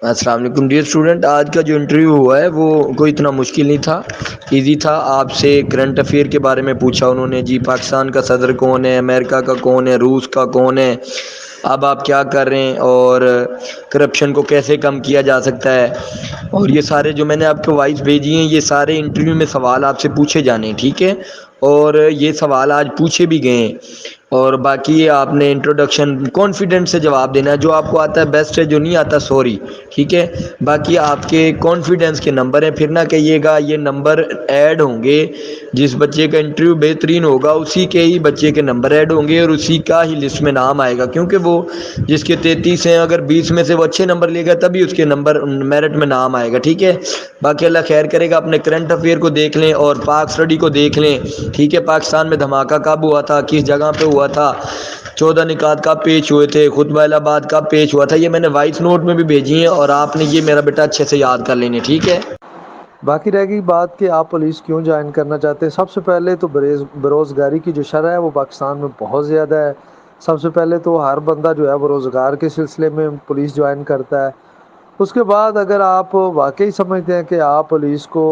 السلام علیکم dear student, آج کا جو انٹرویو ہوا ہے وہ کوئی اتنا مشکل نہیں تھا، ایزی تھا۔ آپ سے کرنٹ افیئر کے بارے میں پوچھا انہوں نے، جی پاکستان کا صدر کون ہے، امریکہ کا کون ہے، روس کا کون ہے، اب آپ کیا کر رہے ہیں، اور کرپشن کو کیسے کم کیا جا سکتا ہے، اور یہ سارے جو میں نے آپ کو وائس بھیجی ہیں یہ سارے انٹرویو میں سوال آپ سے پوچھے جانے ہیں، ٹھیک ہے؟ اور یہ سوال آج پوچھے بھی گئے ہیں، اور باقی آپ نے انٹروڈکشن کانفیڈنٹ سے جواب دینا ہے، جو آپ کو آتا ہے بیسٹ ہے، جو نہیں آتا سوری، ٹھیک ہے؟ باقی آپ کے کانفیڈنس کے نمبر ہیں، پھر نہ کہیے گا یہ نمبر ایڈ ہوں گے، جس بچے کا انٹرویو بہترین ہوگا اسی کے ہی بچے کے نمبر ایڈ ہوں گے اور اسی کا ہی لسٹ میں نام آئے گا، کیونکہ وہ جس کے 33 ہیں اگر 20 میں سے وہ اچھے نمبر لے گا تبھی اس کے نمبر میرٹ میں نام آئے گا، ٹھیک ہے؟ باقی اللہ خیر کرے گا، اپنے کرنٹ افیئر کو دیکھ لیں اور پاک اسٹڈی کو دیکھ لیں، ٹھیک ہے؟ پاکستان میں دھماکہ کب ہوا تھا، کس جگہ پہ ہوا تھا، 14 نکات کب پیش ہوئے تھے، خطبہ الہ آباد کب پیش ہوا تھا، یہ میں نے وائس نوٹ میں بھی بھیجی ہیں، اور آپ نے یہ میرا بیٹا اچھے سے یاد کر لینی، ٹھیک ہے؟ باقی رہ گئی بات کہ آپ پولیس کیوں جوائن کرنا چاہتے ہیں۔ سب سے پہلے تو بےروزگاری کی جو شرح ہے وہ پاکستان میں بہت زیادہ ہے۔ سب سے پہلے تو ہر بندہ جو ہے وہ روزگار کے سلسلے میں پولیس جوائن کرتا ہے۔ اس کے بعد اگر آپ واقعی سمجھتے ہیں کہ آپ پولیس کو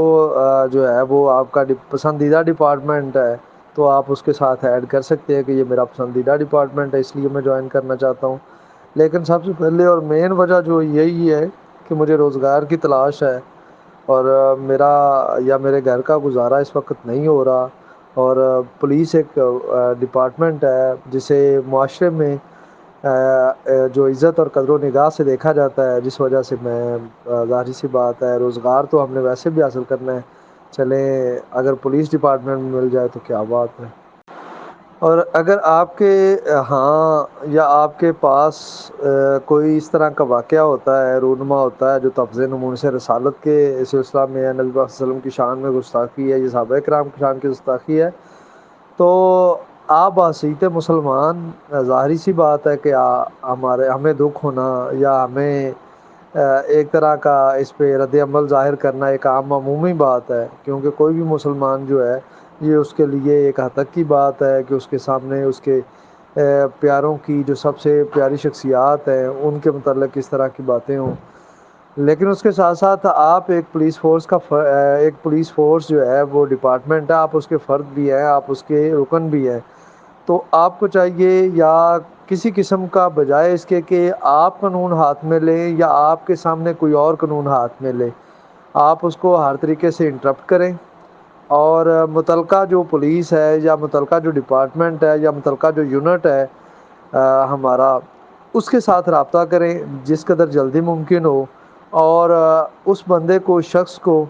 جو ہے وہ آپ کا پسندیدہ ڈپارٹمنٹ ہے تو آپ اس کے ساتھ ایڈ کر سکتے ہیں کہ یہ میرا پسندیدہ ڈپارٹمنٹ ہے اس لیے میں جوائن کرنا چاہتا ہوں۔ لیکن سب سے پہلے اور مین وجہ جو یہی ہے کہ مجھے روزگار کی تلاش ہے، اور میرا یا میرے گھر کا گزارا اس وقت نہیں ہو رہا، اور پولیس ایک ڈپارٹمنٹ ہے جسے معاشرے میں جو عزت اور قدر و نگاہ سے دیکھا جاتا ہے، جس وجہ سے میں ظاہر سی بات ہے روزگار تو ہم نے ویسے بھی حاصل کرنا ہے، چلیں اگر پولیس ڈپارٹمنٹ میں مل جائے تو کیا بات ہے۔ اور اگر آپ کے ہاں یا آپ کے پاس کوئی اس طرح کا واقعہ ہوتا ہے، رونما ہوتا ہے جو تفض نمون سے رسالت کے سلسلہ میں ہے، نبی پاک صلی اللہ علیہ وسلم کی شان میں گستاخی ہے، یہ صحابہ کرام کی شان کی گستاخی ہے، تو آپ بحیثیت مسلمان ظاہری سی بات ہے کہ ہمیں دکھ ہونا یا ہمیں ایک طرح کا اس پہ رد عمل ظاہر کرنا ایک عام عمومی بات ہے، کیونکہ کوئی بھی مسلمان جو ہے یہ اس کے لیے ایک حتک کی بات ہے کہ اس کے سامنے اس کے پیاروں کی جو سب سے پیاری شخصیات ہیں ان کے متعلق اس طرح کی باتیں ہوں۔ لیکن اس کے ساتھ ساتھ آپ ایک پولیس فورس کا ایک پولیس فورس جو ہے وہ ڈپارٹمنٹ ہے، آپ اس کے فرد بھی ہیں، آپ اس کے رکن بھی ہیں، تو آپ کو چاہیے یا کسی قسم کا بجائے اس کے کہ آپ قانون ہاتھ میں لیں یا آپ کے سامنے کوئی اور قانون ہاتھ میں لے، آپ اس کو ہر طریقے سے انٹرپٹ کریں، اور متعلقہ جو پولیس ہے یا متعلقہ جو ڈپارٹمنٹ ہے یا متعلقہ جو یونٹ ہے ہمارا، اس کے ساتھ رابطہ کریں جس قدر جلدی ممکن ہو، اور اس بندے کو شخص کو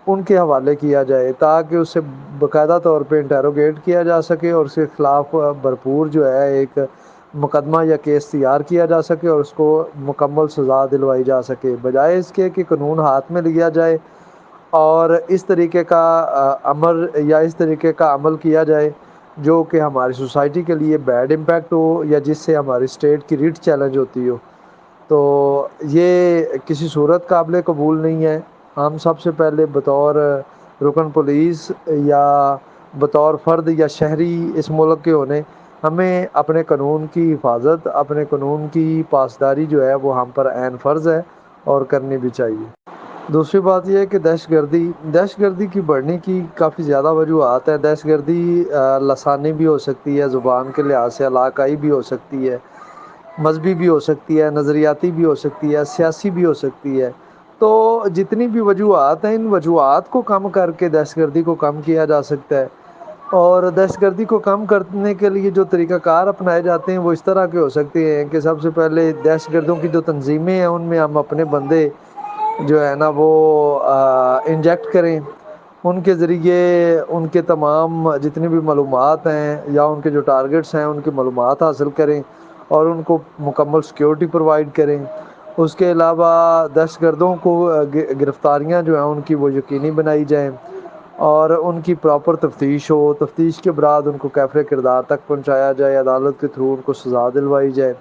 ان کے حوالے کیا جائے تاکہ اسے باقاعدہ طور پہ انٹیروگیٹ کیا جا سکے اور اس کے خلاف بھرپور جو ہے ایک مقدمہ یا کیس تیار کیا جا سکے اور اس کو مکمل سزا دلوائی جا سکے، بجائے اس کے کہ قانون ہاتھ میں لیا جائے اور اس طریقے کا امر یا اس طریقے کا عمل کیا جائے جو کہ ہماری سوسائٹی کے لیے بیڈ امپیکٹ ہو یا جس سے ہماری اسٹیٹ کی ریٹ چیلنج ہوتی ہو، تو یہ کسی صورت قابل قبول نہیں ہے۔ ہم سب سے پہلے بطور رکن پولیس یا بطور فرد یا شہری اس ملک کے ہونے، ہمیں اپنے قانون کی حفاظت، اپنے قانون کی پاسداری جو ہے وہ ہم پر عین فرض ہے اور کرنی بھی چاہیے۔ دوسری بات یہ ہے کہ دہشت گردی کی بڑھنے کی کافی زیادہ وجوہات ہیں۔ دہشت گردی لسانی بھی ہو سکتی ہے، زبان کے لحاظ سے علاقائی بھی ہو سکتی ہے، مذہبی بھی ہو سکتی ہے، نظریاتی بھی ہو سکتی ہے، سیاسی بھی ہو سکتی ہے۔ تو جتنی بھی وجوہات ہیں ان وجوہات کو کم کر کے دہشت گردی کو کم کیا جا سکتا ہے، اور دہشت گردی کو کم کرنے کے لیے جو طریقہ کار اپنائے جاتے ہیں وہ اس طرح کے ہو سکتے ہیں کہ سب سے پہلے دہشت گردوں کی جو تنظیمیں ہیں ان میں ہم اپنے بندے جو ہے نا وہ انجیکٹ کریں، ان کے ذریعے ان کے تمام جتنی بھی معلومات ہیں یا ان کے جو ٹارگٹس ہیں ان کی معلومات حاصل کریں اور ان کو مکمل سیکیورٹی پرووائڈ کریں۔ اس کے علاوہ دہشت گردوں کو گرفتاریاں جو ہیں ان کی وہ یقینی بنائی جائیں اور ان کی پراپر تفتیش ہو، تفتیش کے بعد ان کو کیفر کردار تک پہنچایا جائے، عدالت کے تھرو ان کو سزا دلوائی جائے،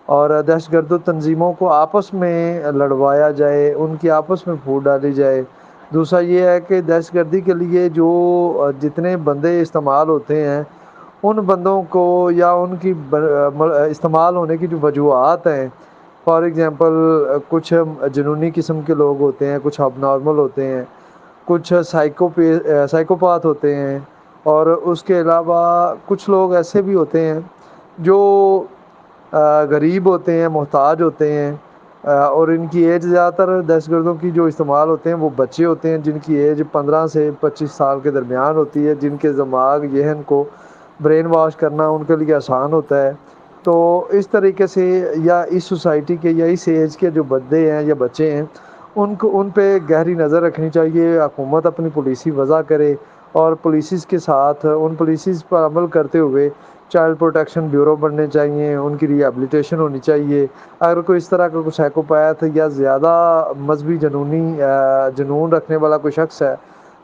اور دہشت گرد تنظیموں کو آپس میں لڑوایا جائے، ان کی آپس میں پھوٹ ڈالی جائے۔ دوسرا یہ ہے کہ دہشت گردی کے لیے جو جتنے بندے استعمال ہوتے ہیں ان بندوں کو یا ان کی استعمال ہونے کی جو وجوہات ہیں فار ایگزامپل کچھ جنونی قسم کے لوگ ہوتے ہیں، کچھ اب نارمل ہوتے ہیں، کچھ سائیکوپاتھ ہوتے ہیں، اور اس کے علاوہ کچھ لوگ ایسے بھی ہوتے ہیں جو غریب ہوتے ہیں، محتاج ہوتے ہیں، اور ان کی ایج زیادہ تر دہشت گردوں کی جو استعمال ہوتے ہیں وہ بچے ہوتے ہیں جن کی ایج 15 سے 25 سال کے درمیان ہوتی ہے، جن کے دماغ ذہن کو برین واش کرنا ان کے لیے آسان ہوتا ہے۔ تو اس طریقے سے یا اس سوسائٹی کے یا اس ایج کے جو بندے ہیں یا بچے ہیں ان پہ گہری نظر رکھنی چاہیے۔ حکومت اپنی پالیسی وضع کرے اور پالیسیز کے ساتھ ان پالیسیز پر عمل کرتے ہوئے چائلڈ پروٹیکشن بیورو بننے چاہیے، ان کی ریہیبلیٹیشن ہونی چاہیے۔ اگر کوئی اس طرح کا کوئی سائیکوپیتھ یا زیادہ مذہبی جنون رکھنے والا کوئی شخص ہے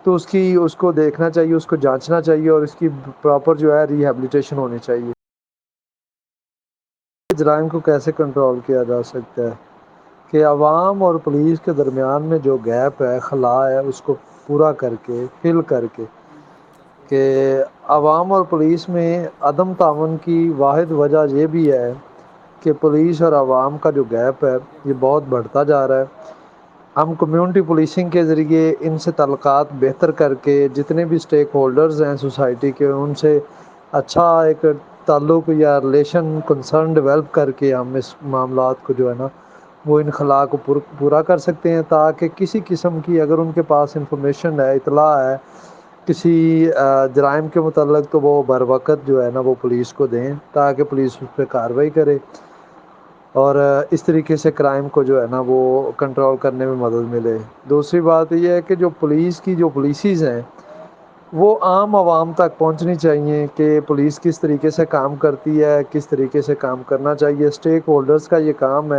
تو اس کو دیکھنا چاہیے، اس کو جانچنا چاہیے، اور اس کی پراپر جو ہے ریہیبلیٹیشن ہونی چاہیے۔ جرائم کو کیسے کنٹرول کیا جا سکتا ہے کہ عوام اور پولیس کے درمیان میں جو گیپ ہے، خلا ہے، اس کو پورا کر کے فل کر کے کہ عوام اور پولیس میں عدم تعاون کی واحد وجہ یہ بھی ہے کہ پولیس اور عوام کا جو گیپ ہے یہ بہت بڑھتا جا رہا ہے۔ ہم کمیونٹی پولیسنگ کے ذریعے ان سے تعلقات بہتر کر کے جتنے بھی اسٹیک ہولڈرز ہیں سوسائٹی کے ان سے اچھا ایک تعلق یا ریلیشن کنسرن ڈیولپ کر کے ہم اس معاملات کو جو ہے نا وہ ان خلا کو پورا کر سکتے ہیں، تاکہ کسی قسم کی اگر ان کے پاس انفارمیشن ہے، اطلاع ہے کسی جرائم کے متعلق، تو وہ بر وقت جو ہے نا وہ پولیس کو دیں تاکہ پولیس اس پہ کارروائی کرے، اور اس طریقے سے کرائم کو جو ہے نا وہ کنٹرول کرنے میں مدد ملے۔ دوسری بات یہ ہے کہ جو پولیس کی جو پالیسیز ہیں وہ عام عوام تک پہنچنی چاہیے کہ پولیس کس طریقے سے کام کرتی ہے، کس طریقے سے کام کرنا چاہیے۔ اسٹیک ہولڈرز کا یہ کام ہے